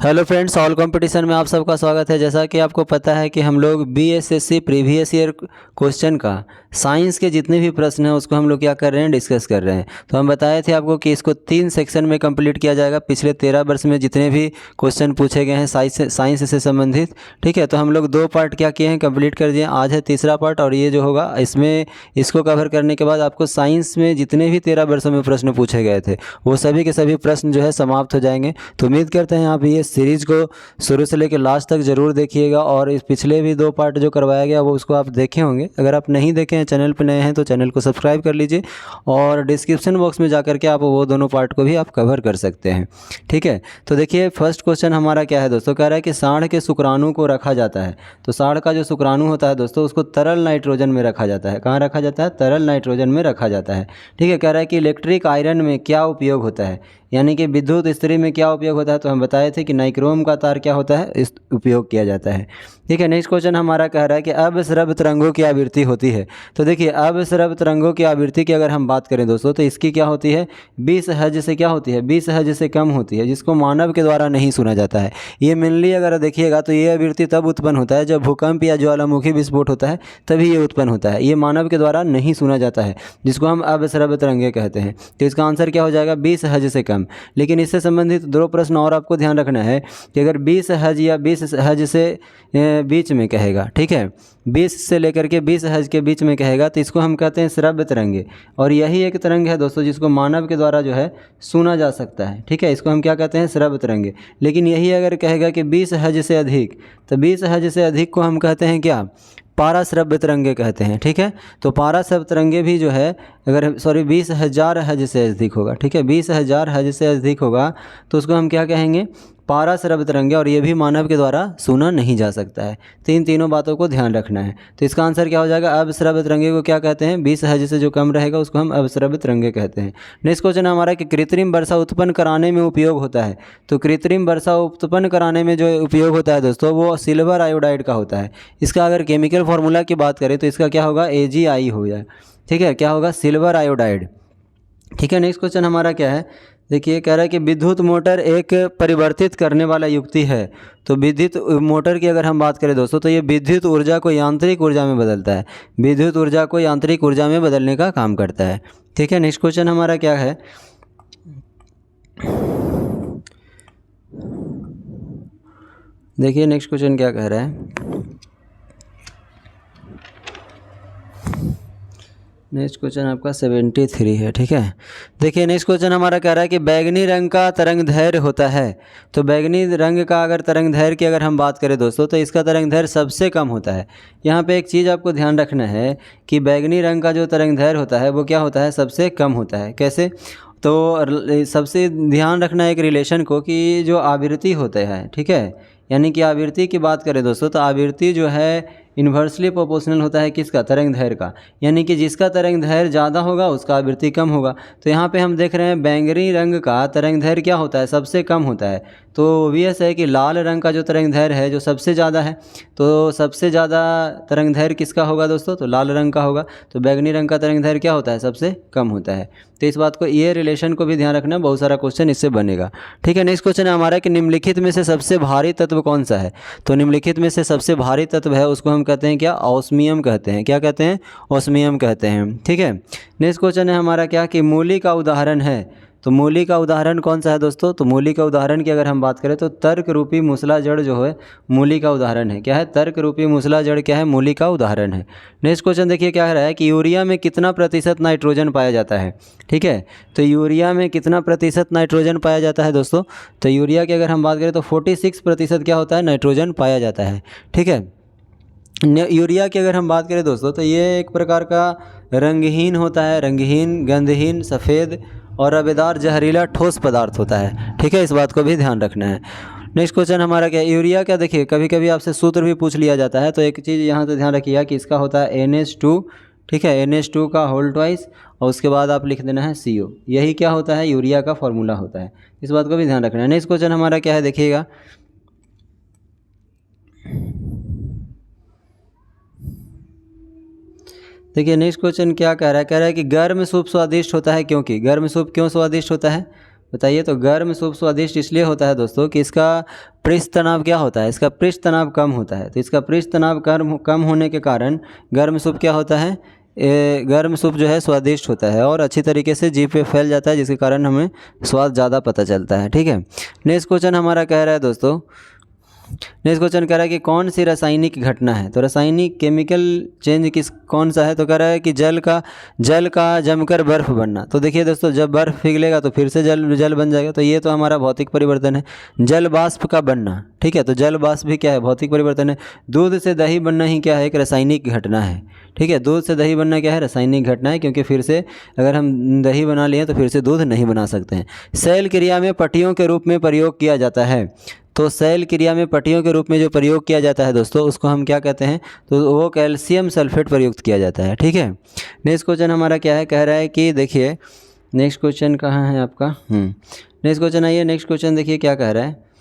Hello friends, all competition में आप सबका स्वागत है। जैसा कि आपको पता है कि हम लोग बीएसएससी प्रीवियस ईयर क्वेश्चन का साइंस के जितने भी प्रश्न हैं उसको हम लोग क्या कर रहे हैं, डिस्कस कर रहे हैं। तो हम बताए थे आपको कि इसको 3 सेक्शन में कंप्लीट किया जाएगा। पिछले 13 वर्ष में जितने भी क्वेश्चन पूछे गए हैं साइंस से संबंधित, ठीक है। तो हम लोग 2 पार्ट क्या किए हैं, कंप्लीट कर दिए। आज है तीसरा पार्ट और ये जो होगा इसमें इसको कवर करने के बाद आपको साइंस में जितने भी 13 वर्षों में प्रश्न पूछे गए थे वो सभी के सभी प्रश्न जो है समाप्त हो जाएंगे। तो उम्मीद करते हैं आप ये सीरीज़ को शुरू से लेकर लास्ट तक ज़रूर देखिएगा। और इस पिछले भी 2 पार्ट जो करवाया गया वो उसको आप देखे होंगे। अगर आप नहीं देखे हैं, चैनल पर नए हैं तो चैनल को सब्सक्राइब कर लीजिए और डिस्क्रिप्शन बॉक्स में जा करके आप वो दोनों पार्ट को भी आप कवर कर सकते हैं, ठीक है। तो देखिए फर्स्ट क्वेश्चन हमारा क्या है दोस्तों, कह रहा है कि सांड के शुक्राणु को रखा जाता है। तो सांड का जो शुक्राणु होता है दोस्तों उसको तरल नाइट्रोजन में रखा जाता है। कहाँ रखा जाता है? तरल नाइट्रोजन में रखा जाता है, ठीक है। कह रहा है कि इलेक्ट्रिक आयरन में क्या उपयोग होता है, यानी कि विद्युत इस्त्री में क्या उपयोग होता है। तो हम बताए थे कि नाइक्रोम का तार क्या होता है, इस उपयोग किया जाता है, ठीक है। नेक्स्ट क्वेश्चन हमारा कह रहा है कि अवस्रव तरंगों की आवृत्ति होती है। तो देखिए अवस्रव तरंगों की आवृत्ति की अगर हम बात करें दोस्तों तो इसकी क्या होती है, 20 हर्ट्ज से क्या होती है, 20 हर्ट्ज से कम होती है, जिसको मानव के द्वारा नहीं सुना जाता है। ये मेनली अगर देखिएगा तो ये आवृत्ति तब उत्पन्न होता है जब भूकंप या ज्वालामुखी विस्फोट होता है, तभी ये उत्पन्न होता है। ये मानव के द्वारा नहीं सुना जाता है, जिसको हम अवस्रव तरंगे कहते हैं। तो इसका आंसर क्या हो जाएगा, 20 हर्ट्ज से कम। लेकिन इससे संबंधित 2 प्रश्न और आपको ध्यान रखना है कि अगर 20 हर्ट्ज या 20 हर्ट्ज से बीच में कहेगा, ठीक है, 20 से लेकर के 20 हर्ट्ज के बीच में कहेगा तो इसको हम कहते हैं श्रव्य तरंगे। और यही एक तरंग है दोस्तों जिसको मानव के द्वारा जो है सुना जा सकता है, ठीक है। इसको हम क्या कहते हैं, श्रव्य तरंगे। लेकिन यही अगर कहेगा कि 20 हर्ट्ज से अधिक, तो 20 हर्ट्ज से अधिक को हम कहते हैं क्या, पाराश्रव्य तरंगे कहते हैं, ठीक है। तो पाराश्रव्य तरंगे भी जो है अगर 20,000 हर्ट्ज से अधिक होगा, ठीक है, 20,000 हर्ट्ज से अधिक होगा तो उसको हम क्या कहेंगे, पाराश्रव्य तरंगे। और ये भी मानव के द्वारा सुना नहीं जा सकता है। तीनों बातों को ध्यान रखना है। तो इसका आंसर क्या हो जाएगा, अवस्रव्य तरंगे को क्या कहते हैं, 20 हर्ट्ज से जो कम रहेगा उसको हम अवस्रव्य तरंगे कहते हैं। नेक्स्ट क्वेश्चन हमारा कि कृत्रिम वर्षा उत्पन्न कराने में उपयोग होता है। तो कृत्रिम वर्षा उत्पन्न कराने में जो उपयोग होता है दोस्तों वो सिल्वर आयोडाइड का होता है। इसका अगर केमिकल फार्मूला की बात करें तो इसका क्या होगा, AgI हो जाए, ठीक है, क्या होगा, सिल्वर आयोडाइड, ठीक है। नेक्स्ट क्वेश्चन हमारा क्या है, देखिए कह रहा है कि विद्युत मोटर एक परिवर्तित करने वाला युक्ति है। तो विद्युत मोटर की अगर हम बात करें दोस्तों तो ये विद्युत ऊर्जा को यांत्रिक ऊर्जा में बदलता है, विद्युत ऊर्जा को यांत्रिक ऊर्जा में बदलने का काम करता है, ठीक है। नेक्स्ट क्वेश्चन हमारा क्या है, देखिए नेक्स्ट क्वेश्चन क्या कह रहा है, नेक्स्ट क्वेश्चन आपका 73 है, ठीक है। देखिए नेक्स्ट क्वेश्चन हमारा कह रहा है कि बैगनी रंग का तरंग दैर्घ्य होता है। तो बैगनी रंग का अगर तरंग दैर्घ्य की अगर हम बात करें दोस्तों तो इसका तरंग दैर्घ्य सबसे कम होता है। यहाँ पे एक चीज़ आपको ध्यान रखना है कि बैगनी रंग का जो तरंग दैर्घ्य होता है वो क्या होता है, सबसे कम होता है। कैसे? तो सबसे ध्यान रखना है एक रिलेशन को कि जो आवृत्ति होते हैं, ठीक है, यानी कि आवृत्ति की बात करें दोस्तों तो आवृत्ति जो है इन्वर्सली प्रोपोर्शनल होता है किसका, तरंग दैर्घ्य का। यानी कि जिसका तरंग दैर्घ्य ज़्यादा होगा उसका आवृत्ति कम होगा। तो यहाँ पे हम देख रहे हैं बैंगनी रंग का तरंग दैर्घ्य क्या होता है, सबसे कम होता है। तो ऑब्वियस है कि लाल रंग का जो तरंग दैर्घ्य है जो सबसे ज़्यादा है, तो सबसे ज़्यादा तरंग दैर्घ्य किसका होगा दोस्तों, तो लाल रंग का होगा। तो बैगनी रंग का तरंग दैर्घ्य क्या होता है, सबसे कम होता है। तो इस बात को, ये रिलेशन को भी ध्यान रखना, बहुत सारा क्वेश्चन इससे बनेगा, ठीक है। नेक्स्ट क्वेश्चन है हमारा कि निम्नलिखित में से सबसे भारी तत्व कौन सा है। तो निम्नलिखित में से सबसे भारी तत्व है उसको हम कहते हैं क्या, ऑस्मियम कहते हैं। क्या कहते हैं, ऑस्मियम कहते हैं, ठीक है। नेक्स्ट क्वेश्चन है हमारा क्या कि मूली का उदाहरण है। तो मूली का उदाहरण कौन सा है दोस्तों, तो मूली का उदाहरण की अगर हम बात करें तो तर्क रूपी मूसला जड़ जो है मूली का उदाहरण है। क्या है, तर्क रूपी मूसला जड़ क्या है, मूली का उदाहरण है। नेक्स्ट क्वेश्चन देखिए क्या है कि यूरिया में कितना प्रतिशत नाइट्रोजन पाया जाता है, ठीक है। तो यूरिया में कितना प्रतिशत नाइट्रोजन पाया जाता है दोस्तों, तो यूरिया की अगर हम बात करें तो 46% क्या होता है, नाइट्रोजन पाया जाता है, ठीक है। यूरिया की अगर हम बात करें दोस्तों तो ये एक प्रकार का रंगहीन होता है, रंगहीन, गंधहीन, सफ़ेद और रवेदार जहरीला ठोस पदार्थ होता है, ठीक है। इस बात को भी ध्यान रखना है। नेक्स्ट क्वेश्चन हमारा क्या, यूरिया क्या, देखिए कभी कभी आपसे सूत्र भी पूछ लिया जाता है। तो एक चीज़ यहाँ से ध्यान रखिएगा कि इसका होता है NH2, ठीक है, NH2 का होल ट्वाइस और उसके बाद आप लिख देना है CO। यही क्या होता है, यूरिया का फॉर्मूला होता है। इस बात को भी ध्यान रखना है। नेक्स्ट क्वेश्चन हमारा क्या है, देखिएगा नेक्स्ट क्वेश्चन क्या कह रहा है, कह रहा है कि गर्म सूप स्वादिष्ट होता है क्योंकि, गर्म सूप क्यों स्वादिष्ट होता है, बताइए। तो गर्म सूप स्वादिष्ट इसलिए होता है दोस्तों कि इसका पृष्ठ तनाव क्या होता है, इसका पृष्ठ तनाव कम होता है। तो इसका पृष्ठ तनाव कम होने के कारण गर्म सूप क्या होता है, गर्म सूप जो है स्वादिष्ट होता है और अच्छी तरीके से जीभ पे फैल जाता है, जिसके कारण हमें स्वाद ज़्यादा पता चलता है। ठीक है, नेक्स्ट क्वेश्चन हमारा कह रहा है दोस्तों, नेक्स्ट क्वेश्चन कह रहा है कि कौन सी रासायनिक घटना है। तो रासायनिक केमिकल चेंज कौन सा है। तो कह रहा है कि जल का जमकर बर्फ बनना। तो देखिए दोस्तों, जब बर्फ पिघलेगा तो फिर से जल बन जाएगा। तो ये तो हमारा भौतिक परिवर्तन है। जल वाष्प का बनना, ठीक है, तो जल वाष्प भी क्या है, भौतिक परिवर्तन है। दूध से दही बनना ही क्या है, एक रासायनिक घटना है। ठीक है, दूध से दही बनना क्या है, रासायनिक घटना है, क्योंकि फिर से अगर हम दही बना लिए तो फिर से दूध नहीं बना सकते हैं। शैल क्रिया में पट्टियों के रूप में प्रयोग किया जाता है। तो शैल क्रिया में पट्टियों के रूप में जो प्रयोग किया जाता है दोस्तों, उसको हम क्या कहते हैं, तो वो कैल्शियम सल्फेट प्रयुक्त किया जाता है। ठीक है, नेक्स्ट क्वेश्चन हमारा क्या है, कह रहा है कि देखिए नेक्स्ट क्वेश्चन कहाँ है आपका, नेक्स्ट क्वेश्चन आइए। नेक्स्ट क्वेश्चन देखिए क्या कह रहा है।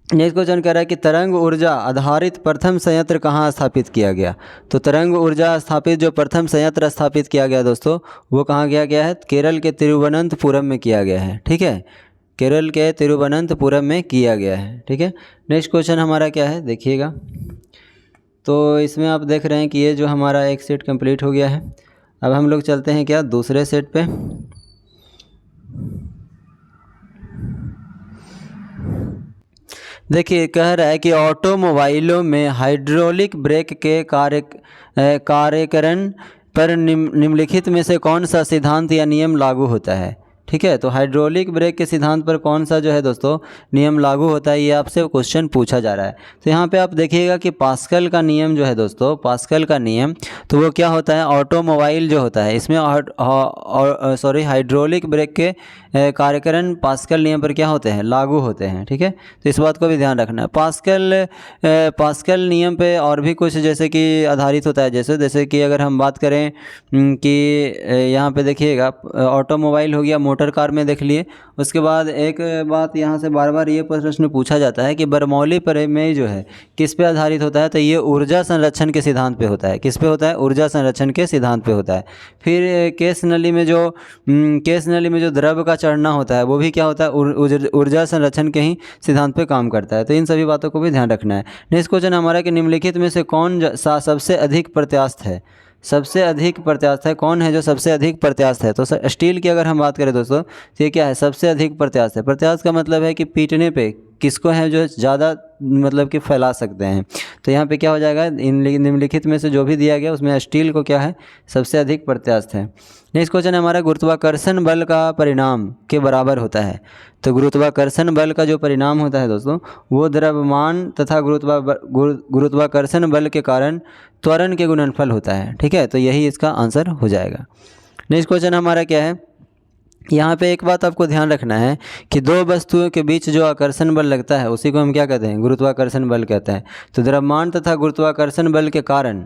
नेक्स्ट क्वेश्चन कह रहा है कि तरंग ऊर्जा आधारित प्रथम संयंत्र कहाँ स्थापित किया गया। तो तरंग ऊर्जा स्थापित जो प्रथम संयंत्र स्थापित किया गया दोस्तों, वो कहाँ किया गया है, केरल के तिरुवनंतपुरम में किया गया है। ठीक है, केरल के तिरुवनंतपुरम में किया गया है। ठीक है, नेक्स्ट क्वेश्चन हमारा क्या है देखिएगा। तो इसमें आप देख रहे हैं कि ये जो हमारा एक सेट कंप्लीट हो गया है। अब हम लोग चलते हैं क्या दूसरे सेट पे। देखिए कह रहा है कि ऑटोमोबाइलों में हाइड्रोलिक ब्रेक के कार्यकरण पर निम्नलिखित में से कौन सा सिद्धांत या नियम लागू होता है। ठीक है, तो हाइड्रोलिक ब्रेक के सिद्धांत पर कौन सा जो है दोस्तों नियम लागू होता है, ये आपसे क्वेश्चन पूछा जा रहा है। तो यहाँ पे आप देखिएगा कि पास्कल का नियम जो है दोस्तों, पास्कल का नियम, तो वो क्या होता है, ऑटोमोबाइल जो होता है इसमें हाइड्रोलिक ब्रेक के कार्यकरण पास्कल नियम पर क्या होते हैं, लागू होते हैं। ठीक है, तो इस बात को भी ध्यान रखना है। पास्कल नियम पे और भी कुछ जैसे कि आधारित होता है, जैसे कि अगर हम बात करें कि यहाँ पे देखिएगा ऑटोमोबाइल हो गया, मोटर कार में देख लिए। उसके बाद एक बात यहाँ से बार बार ये प्रश्न पूछा जाता है कि बरमौली प्रमेय जो है किस पे आधारित होता है। तो ये ऊर्जा संरक्षण के सिद्धांत पे होता है। किस पे होता है, ऊर्जा संरक्षण के सिद्धांत पे होता है। फिर केस नली में जो द्रव का चढ़ना होता है वो भी क्या होता है, ऊर्जा संरक्षण के ही सिद्धांत पे काम करता है। तो इन सभी बातों को भी ध्यान रखना है। नेक्स्ट क्वेश्चन हमारा कि निम्नलिखित में से कौन सबसे अधिक प्रत्यास्थ है। सबसे अधिक प्रत्यास्थ है, कौन है जो सबसे अधिक प्रत्यास्थ है। तो स्टील की अगर हम बात करें दोस्तों, तो ये क्या है, सबसे अधिक प्रत्यास्थ है। प्रत्यास्थ का मतलब है कि पीटने पे किसको है जो ज़्यादा मतलब कि फैला सकते हैं। तो यहाँ पे क्या हो जाएगा, निम्नलिखित में से जो भी दिया गया उसमें स्टील को क्या है, सबसे अधिक प्रत्यास्थ है। नेक्स्ट क्वेश्चन हमारा गुरुत्वाकर्षण बल का परिणाम के बराबर होता है। तो गुरुत्वाकर्षण बल का जो परिणाम होता है दोस्तों, वो द्रव्यमान तथा गुरुत्वाकर्षण बल के कारण त्वरण के गुणनफल होता है। ठीक है, तो यही इसका आंसर हो जाएगा। नेक्स्ट क्वेश्चन हमारा क्या है, यहाँ पे एक बात आपको ध्यान रखना है कि दो वस्तुओं के बीच जो आकर्षण बल लगता है उसी को हम क्या कहते हैं, गुरुत्वाकर्षण बल कहते हैं। तो द्रव्यमान तथा गुरुत्वाकर्षण बल के कारण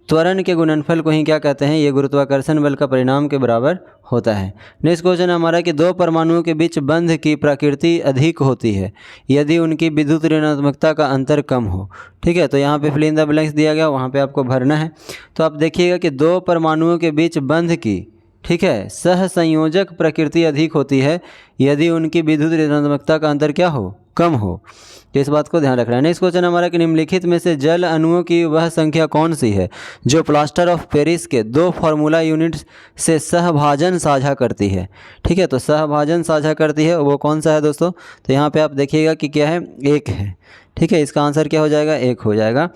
त्वरण के गुणनफल को ही क्या कहते हैं, ये गुरुत्वाकर्षण बल का परिणाम के बराबर होता है। नेक्स्ट क्वेश्चन हमारा कि दो परमाणुओं के बीच बंध की प्रकृति अधिक होती है यदि उनकी विद्युत ऋणात्मकता का अंतर कम हो। ठीक है, तो यहाँ पे फिल इन द ब्लैंक्स दिया गया, वहाँ पे आपको भरना है। तो आप देखिएगा कि दो परमाणुओं के बीच बंध की, ठीक है, सहसंयोजक प्रकृति अधिक होती है यदि उनकी विद्युत ऋणात्मकता का अंतर क्या हो, कम हो। तो इस बात को ध्यान रखना है। नेक्स्ट क्वेश्चन हमारा कि निम्नलिखित में से जल अणुओं की वह संख्या कौन सी है जो प्लास्टर ऑफ पेरिस के दो फार्मूला यूनिट्स से सहभाजन साझा करती है। ठीक है, तो सहभाजन साझा करती है वो कौन सा है दोस्तों। तो यहाँ पे आप देखिएगा कि क्या है, एक है। ठीक है, इसका आंसर क्या हो जाएगा, एक हो जाएगा।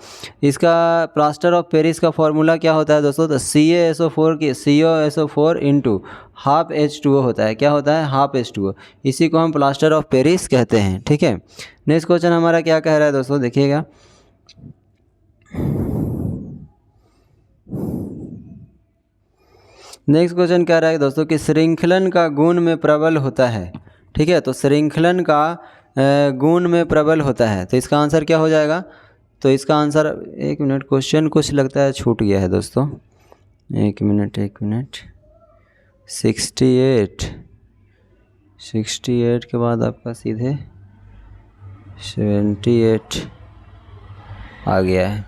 इसका प्लास्टर ऑफ पेरिस का फॉर्मूला क्या होता है दोस्तों, तो CaSO4 इंटू हाफ H2O होता है। क्या होता है, हाफ H2O। इसी को हम प्लास्टर ऑफ पेरिस कहते हैं। ठीक है, नेक्स्ट क्वेश्चन हमारा क्या कह रहा है दोस्तों, देखिएगा। नेक्स्ट क्वेश्चन कह रहा है दोस्तों कि श्रृंखलन का गुण में प्रबल होता है। ठीक है, तो श्रृंखलन का गुण में प्रबल होता है। तो इसका आंसर क्या हो जाएगा, तो इसका आंसर, एक मिनट, क्वेश्चन कुछ लगता है छूट गया है दोस्तों, एक मिनट 68 के बाद आपका सीधे 78 आ गया है।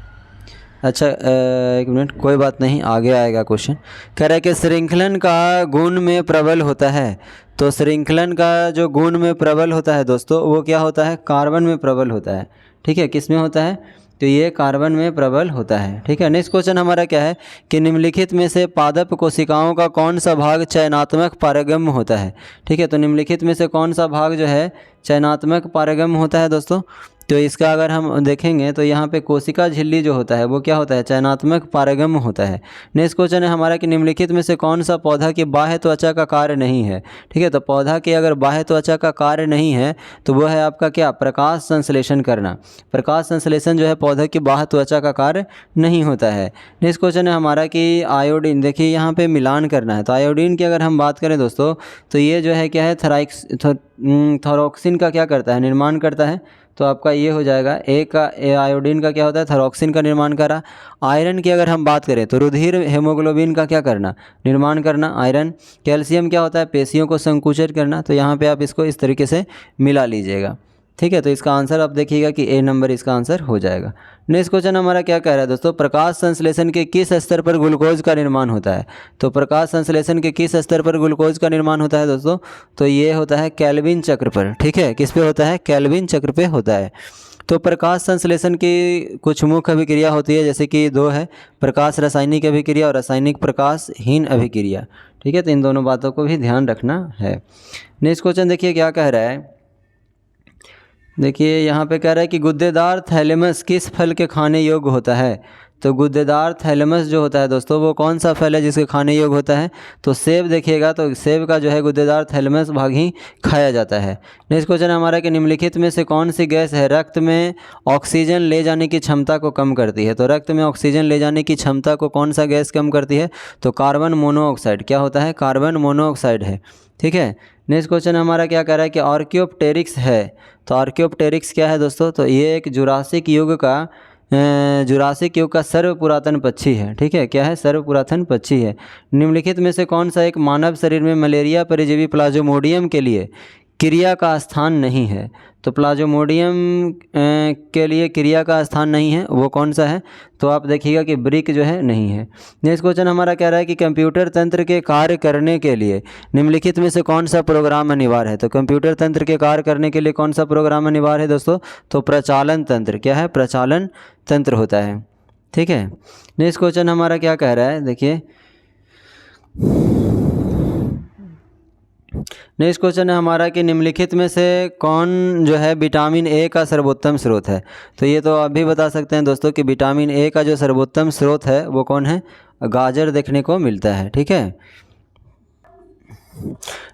अच्छा एक मिनट, कोई बात नहीं, आगे आएगा क्वेश्चन। कह रहा है कि श्रृंखलन का गुण में प्रबल होता है। तो श्रृंखलन का जो गुण में प्रबल होता है दोस्तों, वो क्या होता है? कार्बन में प्रबल होता है। ठीक है, किस में होता है? तो ये कार्बन में प्रबल होता है। ठीक है, नेक्स्ट क्वेश्चन हमारा क्या है कि निम्नलिखित में से पादप कोशिकाओं का कौन सा भाग चयनात्मक पारगम्य होता है? ठीक है, तो निम्नलिखित में से कौन सा भाग जो है चयनात्मक पारगम्य होता है दोस्तों? तो इसका अगर हम देखेंगे तो यहाँ पे कोशिका झिल्ली जो होता है वो क्या होता है? चयनात्मक पारगम्य होता है। नेक्स्ट क्वेश्चन है हमारा कि निम्नलिखित में से कौन सा पौधा की बाह्य त्वचा का कार्य नहीं है? ठीक है, तो पौधा की अगर बाह्य त्वचा का कार्य नहीं है तो वो है आपका क्या? प्रकाश संश्लेषण करना। प्रकाश संश्लेषण जो है पौधा की बाह्य त्वचा का कार्य नहीं होता है। नेक्स्ट क्वेश्चन है हमारा कि आयोडीन, देखिए यहाँ पे मिलान करना है। तो आयोडीन की अगर हम बात करें दोस्तों तो ये जो है क्या है? थायरोक्सिन का क्या करता है? निर्माण करता है। तो आपका ये हो जाएगा आयोडीन का क्या होता है? थायरोक्सिन का निर्माण करा। आयरन की अगर हम बात करें तो रुधिर हेमोग्लोबिन का क्या करना? निर्माण करना, आयरन। कैल्शियम क्या होता है? पेशियों को संकुचित करना। तो यहाँ पे आप इसको इस तरीके से मिला लीजिएगा। ठीक है, तो इसका आंसर आप देखिएगा कि ए नंबर इसका आंसर हो जाएगा। नेक्स्ट क्वेश्चन हमारा क्या कह रहा है दोस्तों? प्रकाश संश्लेषण के किस स्तर पर ग्लूकोज का निर्माण होता है? तो प्रकाश संश्लेषण के किस स्तर पर ग्लूकोज का निर्माण होता है दोस्तों? तो ये होता है केल्विन चक्र पर। ठीक है, किस पे होता है? केल्विन चक्र पे होता है। तो प्रकाश संश्लेषण की कुछ मुख्य अभिक्रिया होती है, जैसे कि दो है, प्रकाश रासायनिक अभिक्रिया और रासायनिक प्रकाशहीन अभिक्रिया। ठीक है, तो इन दोनों बातों को भी ध्यान रखना है। नेक्स्ट क्वेश्चन देखिए क्या कह रहा है। देखिए यहाँ पे कह रहा है कि गुद्देदार थैलेमस किस फल के खाने योग्य होता है? तो गुद्देदार थैलेमस जो होता है दोस्तों वो कौन सा फल है जिसके खाने योग्य होता है? तो सेब देखिएगा, तो सेब का जो है गुद्देदार थैलेमस भाग ही खाया जाता है। नेक्स्ट क्वेश्चन हमारा कि निम्नलिखित में से कौन सी गैस है रक्त में ऑक्सीजन ले जाने की क्षमता को कम करती है? तो रक्त में ऑक्सीजन ले जाने की क्षमता को कौन सा गैस कम करती है? तो कार्बन मोनोऑक्साइड। क्या होता है? कार्बन मोनोऑक्साइड है। ठीक है, नेक्स्ट क्वेश्चन हमारा क्या कह रहा है कि आर्कियोप्टेरिक्स है। तो आर्कियोप्टेरिक्स क्या है दोस्तों? तो ये एक जुरासिक युग का सर्व पुरातन पक्षी है। ठीक है, क्या है? सर्व पुरातन पक्षी है। निम्नलिखित में से कौन सा एक मानव शरीर में मलेरिया परजीवी प्लाज्मोडियम के लिए क्रिया का स्थान नहीं है? तो प्लाज्मोडियम के लिए क्रिया का स्थान नहीं है, वो कौन सा है? तो आप देखिएगा कि ब्रिक जो है नहीं है। नेक्स्ट क्वेश्चन हमारा कह रहा है कि कंप्यूटर तंत्र के कार्य करने के लिए निम्नलिखित में से कौन सा प्रोग्राम अनिवार्य है? तो कंप्यूटर तंत्र के कार्य करने के लिए कौन सा प्रोग्राम अनिवार्य है दोस्तों? तो प्रचालन तंत्र। क्या है? प्रचालन तंत्र होता है। ठीक है, नेक्स्ट क्वेश्चन हमारा क्या कह रहा है, देखिए नेक्स्ट क्वेश्चन है हमारा कि निम्नलिखित में से कौन जो है विटामिन ए का सर्वोत्तम स्रोत है? तो ये तो आप भी बता सकते हैं दोस्तों कि विटामिन ए का जो सर्वोत्तम स्रोत है वो कौन है? गाजर देखने को मिलता है। ठीक है,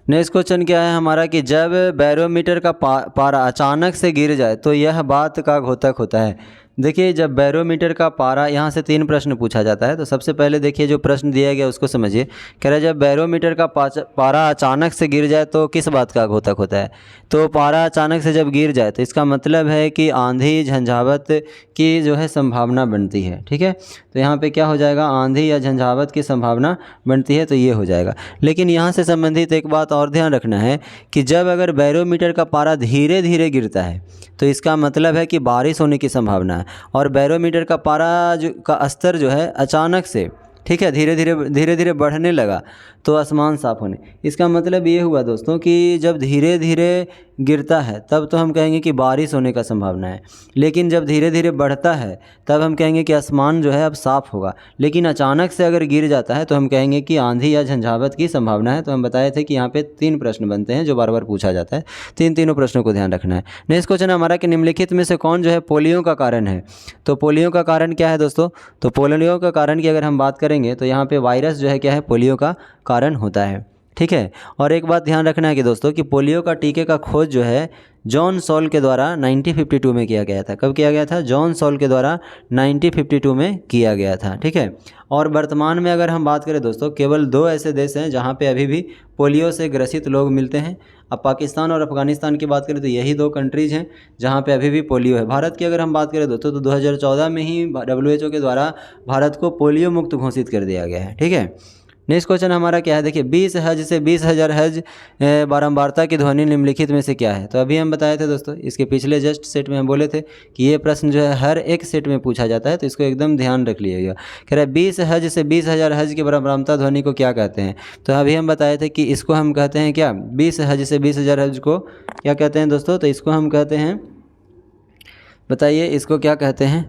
नेक्स्ट क्वेश्चन क्या है हमारा कि जब बैरोमीटर का पारा अचानक से गिर जाए तो यह बात का घोतक होता है। देखिए जब बैरोमीटर का पारा, यहाँ से 3 प्रश्न पूछा जाता है। तो सबसे पहले देखिए जो प्रश्न दिया गया उसको समझिए। कह रहा है जब बैरोमीटर का पारा अचानक से गिर जाए तो किस बात का घोतक होता है? तो पारा अचानक से जब गिर जाए तो इसका मतलब है कि आंधी झंझावत की जो है संभावना बनती है। ठीक है, तो यहाँ पे क्या हो जाएगा? आंधी या झंझावत की संभावना बनती है, तो ये हो जाएगा। लेकिन यहाँ से संबंधित एक बात और ध्यान रखना है कि जब अगर बैरोमीटर का पारा धीरे धीरे गिरता है तो इसका मतलब है कि बारिश होने की संभावना है। और बैरोमीटर का पारा का स्तर जो है अचानक से, ठीक है, धीरे धीरे बढ़ने लगा तो आसमान साफ होने, इसका मतलब ये हुआ दोस्तों कि जब धीरे धीरे गिरता है तब तो हम कहेंगे कि बारिश होने का संभावना है। लेकिन जब धीरे धीरे बढ़ता है तब हम कहेंगे कि आसमान जो है अब साफ़ होगा। लेकिन अचानक से अगर गिर जाता है तो हम कहेंगे कि आंधी या झंझावत की संभावना है। तो हम बताए थे कि यहाँ पे 3 प्रश्न बनते हैं जो बार बार पूछा जाता है। तीनों प्रश्नों को ध्यान रखना है। नेक्स्ट क्वेश्चन हमारा कि निम्नलिखित में से कौन जो है पोलियो का कारण है? तो पोलियो का कारण क्या है दोस्तों? तो पोलियो का कारण की अगर हम बात करेंगे तो यहाँ पे वायरस जो है क्या है? पोलियो का कारण होता है। ठीक है, और एक बात ध्यान रखना है कि दोस्तों कि पोलियो का टीके का खोज जो है जॉन सॉल के द्वारा 1952 में किया गया था। कब किया गया था? जॉन सॉल के द्वारा 1952 में किया गया था। ठीक है, और वर्तमान में अगर हम बात करें दोस्तों केवल 2 ऐसे देश हैं जहां पे अभी भी पोलियो से ग्रसित लोग मिलते हैं। अब पाकिस्तान और अफगानिस्तान की बात करें तो यही 2 कंट्रीज़ हैं जहां पे अभी भी पोलियो है। भारत की अगर हम बात करें दोस्तों तो 2014 में ही WHO के द्वारा भारत को पोलियो मुक्त घोषित कर दिया गया है। ठीक है, नेक्स्ट क्वेश्चन हमारा क्या है, देखिए 20 हज से 20,000 हज बारंबारता की ध्वनि निम्नलिखित में से क्या है। तो अभी हम बताए थे दोस्तों, इसके पिछले जस्ट सेट में हम बोले थे कि ये प्रश्न जो है हर एक सेट में पूछा जाता है, तो इसको एकदम ध्यान रख लीजिएगा। कह रहा है 20 हज से 20,000 हज की बारंबारता ध्वनि को क्या कहते हैं। तो अभी हम बताए थे कि इसको हम कहते हैं क्या, 20 हज से 20,000 हज को क्या कहते हैं दोस्तों। तो इसको हम कहते हैं, बताइए इसको क्या कहते हैं।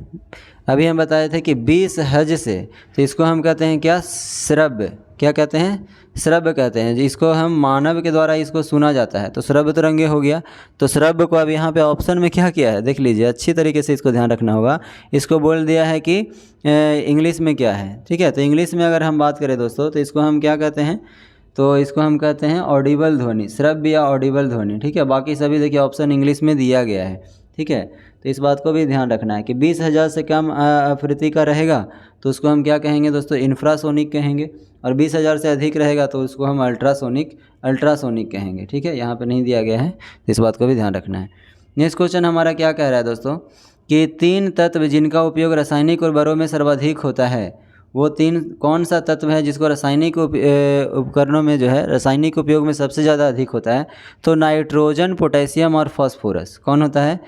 अभी हम बताए थे कि 20 हज से, तो इसको हम कहते हैं क्या, श्रव्य। क्या कहते हैं, श्रव्य कहते हैं। इसको हम मानव के द्वारा इसको सुना जाता है, तो श्रव्य तरंगे हो गया। तो श्रव्य को अब यहाँ पे ऑप्शन में क्या किया है, देख लीजिए, अच्छी तरीके से इसको ध्यान रखना होगा। इसको बोल दिया है कि इंग्लिश में क्या है, ठीक है। तो इंग्लिश में अगर हम बात करें दोस्तों, तो इसको हम क्या कहते हैं, तो इसको हम कहते हैं ऑडिबल ध्वनि, श्रव्य या ऑडिबल ध्वनि, ठीक है। बाकी सभी देखिए ऑप्शन इंग्लिश में दिया गया है, ठीक है। तो इस बात को भी ध्यान रखना है कि 20,000 से कम आवृत्ति का रहेगा तो उसको हम क्या कहेंगे दोस्तों, इंफ्रासोनिक कहेंगे। और 20,000 से अधिक रहेगा तो उसको हम अल्ट्रासोनिक कहेंगे, ठीक है। यहाँ पे नहीं दिया गया है, इस बात को भी ध्यान रखना है। नेक्स्ट क्वेश्चन हमारा क्या कह रहा है दोस्तों, कि 3 तत्व जिनका उपयोग रासायनिक उर्वरकों में सर्वाधिक होता है, वो 3 कौन सा तत्व है जिसको रासायनिक उपकरणों में जो है रासायनिक उपयोग में सबसे ज़्यादा अधिक होता है। तो नाइट्रोजन, पोटेशियम और फास्फोरस। कौन होता है,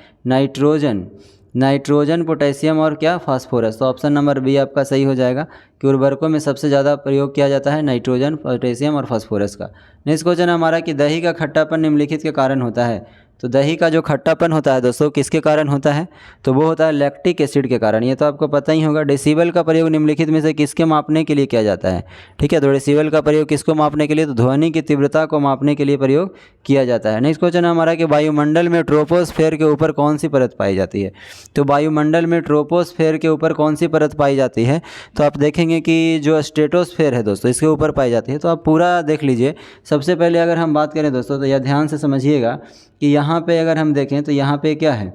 नाइट्रोजन, पोटेशियम और क्या, फास्फोरस। तो ऑप्शन नंबर बी आपका सही हो जाएगा कि उर्वरकों में सबसे ज़्यादा प्रयोग किया जाता है नाइट्रोजन, पोटेशियम और फास्फोरस का। नेक्स्ट क्वेश्चन हमारा कि दही का खट्टापन निम्नलिखित के कारण होता है। तो दही का जो खट्टापन होता है दोस्तों किसके कारण होता है, तो वो होता है लैक्टिक एसिड के कारण। ये तो आपको पता ही होगा। डेसिबल का प्रयोग निम्नलिखित में से किसके मापने के लिए किया जाता है, ठीक है। तो डेसिबल का प्रयोग किसको मापने के लिए, तो ध्वनि की तीव्रता को मापने के लिए प्रयोग किया जाता है। नेक्स्ट क्वेश्चन हमारा कि वायुमंडल में ट्रोपोस्फेयर के ऊपर कौन सी परत पाई जाती है। तो वायुमंडल में ट्रोपोस्फेयर के ऊपर कौन सी परत पाई जाती है, तो आप देखेंगे कि जो स्ट्रेटोस्फेयर है दोस्तों, इसके ऊपर पाई जाती है। तो आप पूरा देख लीजिए। सबसे पहले अगर हम बात करें दोस्तों, तो यह ध्यान से समझिएगा कि यहाँ पे अगर हम देखें तो यहाँ पे क्या है,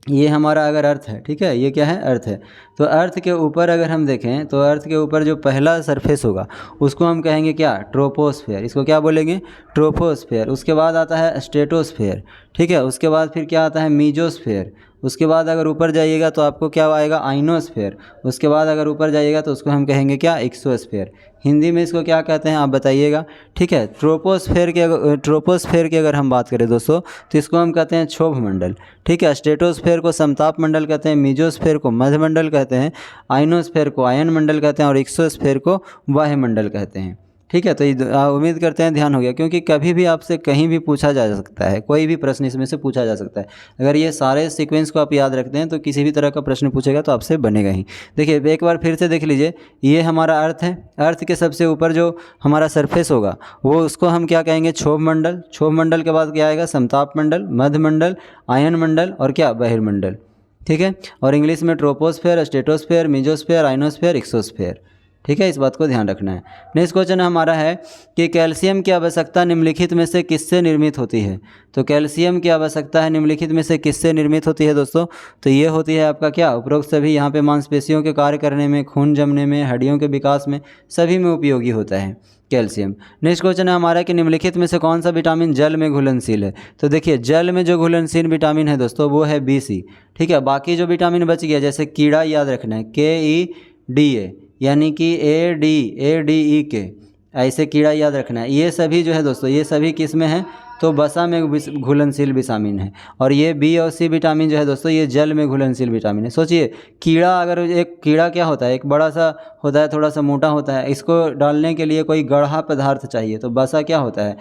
ये हमारा अगर अर्थ है, ठीक है, ये क्या है, अर्थ है। तो अर्थ के ऊपर अगर हम देखें तो अर्थ के ऊपर जो पहला सरफेस होगा उसको हम कहेंगे क्या, ट्रोपोस्फेयर। इसको क्या बोलेंगे, ट्रोपोस्फेयर। उसके बाद आता है स्ट्रेटोस्फेयर, ठीक है। उसके बाद फिर क्या आता है, मीजोस्फेयर। उसके बाद अगर ऊपर जाइएगा तो आपको क्या आएगा, आइनोस्फेयर। उसके बाद अगर ऊपर जाइएगा तो उसको हम कहेंगे क्या, एक्सोस्फेयर। हिंदी में इसको क्या कहते हैं आप बताइएगा, ठीक है। ट्रोपोस्फेयर की अगर हम बात करें दोस्तों, तो इसको हम कहते हैं क्षोभ मंडल, ठीक है। स्ट्रेटोस्फेयर को समताप मंडल कहते हैं, मीजोस्फेयर को मध्यमंडल कहते हैं, आइनोस्फेयर को आयन मंडल कहते हैं और एक्सोस्फेयर को वायुमंडल कहते हैं, ठीक है। तो उम्मीद करते हैं ध्यान हो गया, क्योंकि कभी भी आपसे कहीं भी पूछा जा सकता है, कोई भी प्रश्न इसमें से पूछा जा सकता है। अगर ये सारे सीक्वेंस को आप याद रखते हैं तो किसी भी तरह का प्रश्न पूछेगा तो आपसे बनेगा ही। देखिए एक बार फिर से देख लीजिए, ये हमारा अर्थ है। अर्थ के सबसे ऊपर जो हमारा सरफेस होगा वो उसको हम क्या कहेंगे, क्षोभ मंडल। क्षोभ मंडल के बाद क्या आएगा, समताप मंडल, मध्यमंडल, आयन मंडल और क्या, बहिर्मंडल, ठीक है। और इंग्लिश में troposphere, stratosphere, mesosphere, ionosphere, exosphere, ठीक है। इस बात को ध्यान रखना है। नेक्स्ट क्वेश्चन हमारा है कि कैल्शियम की आवश्यकता निम्नलिखित में से किससे निर्मित होती है। तो कैल्शियम की आवश्यकता है निम्नलिखित में से किससे निर्मित होती है दोस्तों, तो ये होती है आपका क्या, उपरोक्त सभी यहाँ पे मांसपेशियों के कार्य करने में, खून जमने में, हड्डियों के विकास में, सभी में उपयोगी होता है कैल्शियम। नेक्स्ट क्वेश्चन है हमारा कि निम्नलिखित में से कौन सा विटामिन जल में घुलनशील है। तो देखिए जल में जो घुलनशील विटामिन है दोस्तों वो है BC, ठीक है। बाकी जो विटामिन बच गया, जैसे कीड़ा याद रखना है, KEDA, यानी कि ADE, ऐसे कीड़ा याद रखना है। ये सभी जो है दोस्तों, ये सभी किस में है, तो वसा में घुलनशील विटामिन है। और ये B और C विटामिन जो है दोस्तों, ये जल में घुलनशील विटामिन है। सोचिए कीड़ा, अगर एक कीड़ा क्या होता है, एक बड़ा सा होता है, थोड़ा सा मोटा होता है, इसको डालने के लिए कोई गढ़ा पदार्थ चाहिए। तो वसा क्या होता है,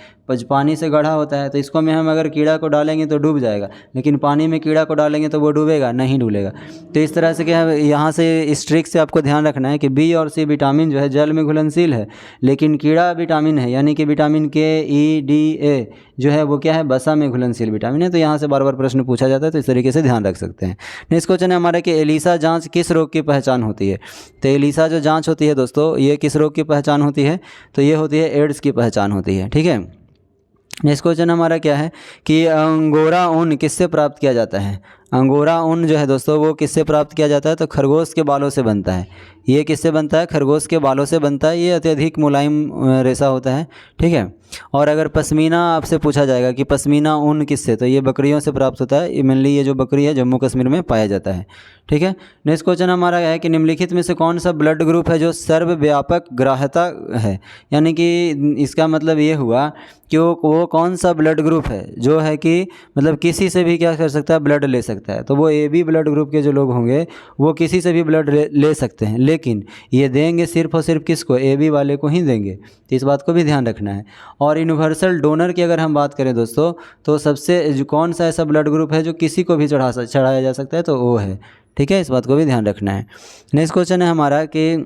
पानी से गढ़ा होता है। तो इसको में हम अगर कीड़ा को डालेंगे तो डूब जाएगा, लेकिन पानी में कीड़ा को डालेंगे तो वो डूबेगा नहीं, डूबेगा। तो इस तरह से क्या है, यहाँ से इस ट्रिक से आपको ध्यान रखना है कि B और C विटामिन जो है जल में घुलनशील है, लेकिन कीड़ा विटामिन है, यानी कि विटामिन KEDA जो है वो क्या है, वसा में घुलनशील विटामिन है। तो यहाँ से बार बार प्रश्न पूछा जाता है, तो इस तरीके से ध्यान रख सकते हैं। नेक्स्ट क्वेश्चन है हमारा कि एलिसा जांच किस रोग की पहचान होती है। तो एलिसा जो जांच होती है दोस्तों, ये किस रोग की पहचान होती है, तो ये होती है एड्स की पहचान होती है, ठीक है। नेक्स्ट क्वेश्चन हमारा क्या है कि अंगोरा ऊन किससे प्राप्त किया जाता है। अंगोरा ऊन जो है दोस्तों वो किससे प्राप्त किया जाता है, तो खरगोश के बालों से बनता है। ये किससे बनता है, खरगोश के बालों से बनता है। ये अत्यधिक मुलायम रेशा होता है, ठीक है। और अगर पश्मीना आपसे पूछा जाएगा कि पश्मीना ऊन किससे, तो ये बकरियों से प्राप्त होता है। मेनली ये जो बकरी है जम्मू कश्मीर में पाया जाता है, ठीक है। नेक्स्ट क्वेश्चन हमारा है कि निम्नलिखित में से कौन सा ब्लड ग्रुप है जो सर्वव्यापक ग्राह्यता है, यानी कि इसका मतलब ये हुआ कि वो कौन सा ब्लड ग्रुप है जो है कि मतलब किसी से भी क्या कर सकता है, ब्लड ले सकता है। तो वो AB ब्लड ग्रुप के जो लोग होंगे वो किसी से भी ब्लड ले सकते हैं, लेकिन ये देंगे सिर्फ और सिर्फ किसको, AB वाले को ही देंगे। तो इस बात को भी ध्यान रखना है। और यूनिवर्सल डोनर की अगर हम बात करें दोस्तों, तो सबसे जो कौन सा ऐसा ब्लड ग्रुप है जो किसी को भी चढ़ाया जा सकता है, तो वो है, ठीक है। इस बात को भी ध्यान रखना है। नेक्स्ट क्वेश्चन है हमारा कि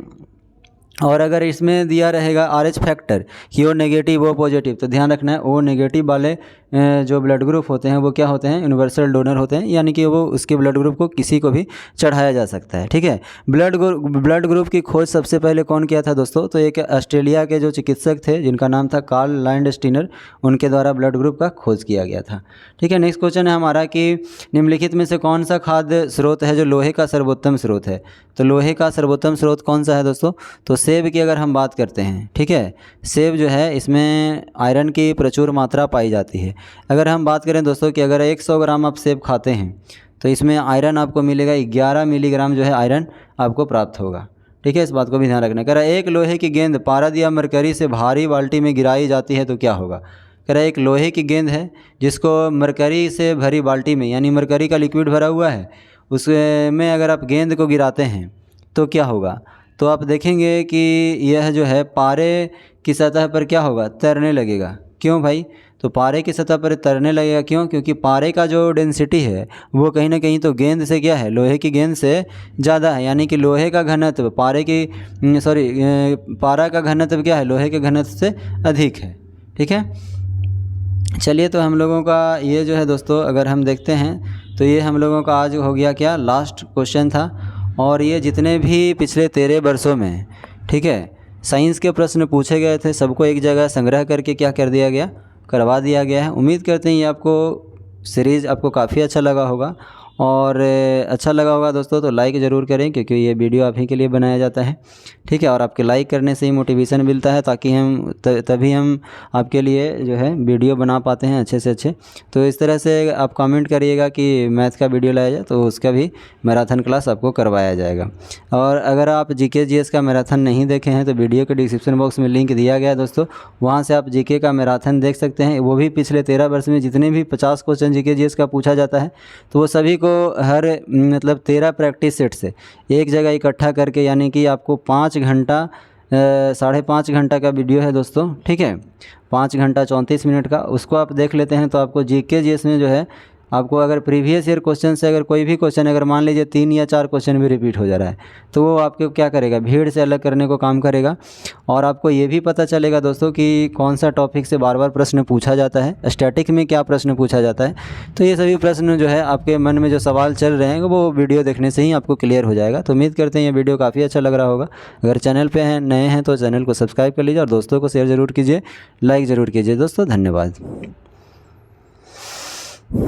और अगर इसमें दिया रहेगा RH फैक्टर कि O नेगेटिव O पॉजिटिव, तो ध्यान रखना है O नेगेटिव वाले जो ब्लड ग्रुप होते हैं वो क्या होते हैं, यूनिवर्सल डोनर होते हैं, यानी कि वो उसके ब्लड ग्रुप को किसी को भी चढ़ाया जा सकता है, ठीक है। ब्लड ग्रुप की खोज सबसे पहले कौन किया था दोस्तों, तो एक ऑस्ट्रेलिया के जो चिकित्सक थे जिनका नाम था कार्ल लैंडस्टीनर, उनके द्वारा ब्लड ग्रुप का खोज किया गया था, ठीक है। नेक्स्ट क्वेश्चन है हमारा कि निम्नलिखित में से कौन सा खाद्य स्रोत है जो लोहे का सर्वोत्तम स्रोत है। तो लोहे का सर्वोत्तम स्रोत कौन सा है दोस्तों, तो सेब की अगर हम बात करते हैं, ठीक है। सेब जो है इसमें आयरन की प्रचुर मात्रा पाई जाती है। अगर हम बात करें दोस्तों कि अगर 100 ग्राम आप सेब खाते हैं तो इसमें आयरन आपको मिलेगा 11 मिलीग्राम जो है आयरन आपको प्राप्त होगा, ठीक है। इस बात को भी ध्यान रखना। कह रहा है एक लोहे की गेंद पारद या मरकरी से भारी बाल्टी में गिराई जाती है तो क्या होगा। कह रहा है एक लोहे की गेंद है जिसको मरकरी से भरी बाल्टी में, यानी मरकरी का लिक्विड भरा हुआ है, उसमें अगर आप गेंद को गिराते हैं तो क्या होगा, तो आप देखेंगे कि यह जो है पारे की सतह पर क्या होगा, तैरने लगेगा। क्यों भाई, तो पारे की सतह पर तैरने लगेगा क्यों, क्योंकि पारे का जो डेंसिटी है वो कहीं ना कहीं तो गेंद से क्या है, लोहे की गेंद से ज़्यादा है, यानी कि लोहे का घनत्व पारा का घनत्व क्या है, लोहे के घनत्व से अधिक है, ठीक है। चलिए, तो हम लोगों का ये जो है दोस्तों अगर हम देखते हैं तो ये हम लोगों का आज हो गया क्या, लास्ट क्वेश्चन था। और ये जितने भी पिछले 13 वर्षों में, ठीक है, साइंस के प्रश्न पूछे गए थे सबको एक जगह संग्रह करके क्या कर दिया गया, करवा दिया गया है। उम्मीद करते हैं ये आपको सीरीज़ आपको काफ़ी अच्छा लगा होगा। और अच्छा लगा होगा दोस्तों तो लाइक ज़रूर करें, क्योंकि ये वीडियो आप ही के लिए बनाया जाता है, ठीक है। और आपके लाइक करने से ही मोटिवेशन मिलता है, ताकि हम तभी हम आपके लिए जो है वीडियो बना पाते हैं अच्छे से अच्छे। तो इस तरह से आप कमेंट करिएगा कि मैथ का वीडियो लाया जाए, तो उसका भी मैराथन क्लास आपको करवाया जाएगा। और अगर आप GK GS का मैराथन नहीं देखे हैं तो वीडियो के डिस्क्रिप्शन बॉक्स में लिंक दिया गया है दोस्तों, वहाँ से आप GK का मैराथन देख सकते हैं। वो भी पिछले 13 वर्ष में जितने भी 50 क्वेश्चन GK GS का पूछा जाता है, तो वो सभी को हर मतलब 13 प्रैक्टिस सेट से एक जगह इकट्ठा करके, यानी कि आपको 5 घंटा 5.5 घंटा का वीडियो है दोस्तों, ठीक है, 5 घंटा 34 मिनट का, उसको आप देख लेते हैं तो आपको GK GS में जो है आपको अगर प्रीवियस ईयर क्वेश्चन से अगर कोई भी क्वेश्चन अगर मान लीजिए 3 या 4 क्वेश्चन भी रिपीट हो जा रहा है, तो वो आपको क्या करेगा, भीड़ से अलग करने को काम करेगा। और आपको ये भी पता चलेगा दोस्तों कि कौन सा टॉपिक से बार बार प्रश्न पूछा जाता है, स्टैटिक में क्या प्रश्न पूछा जाता है। तो ये सभी प्रश्न जो है आपके मन में जो सवाल चल रहे हैं वो वीडियो देखने से ही आपको क्लियर हो जाएगा। तो उम्मीद करते हैं ये वीडियो काफ़ी अच्छा लग रहा होगा। अगर चैनल पर नए हैं तो चैनल को सब्सक्राइब कर लीजिए और दोस्तों को शेयर ज़रूर कीजिए, लाइक ज़रूर कीजिए दोस्तों। धन्यवाद।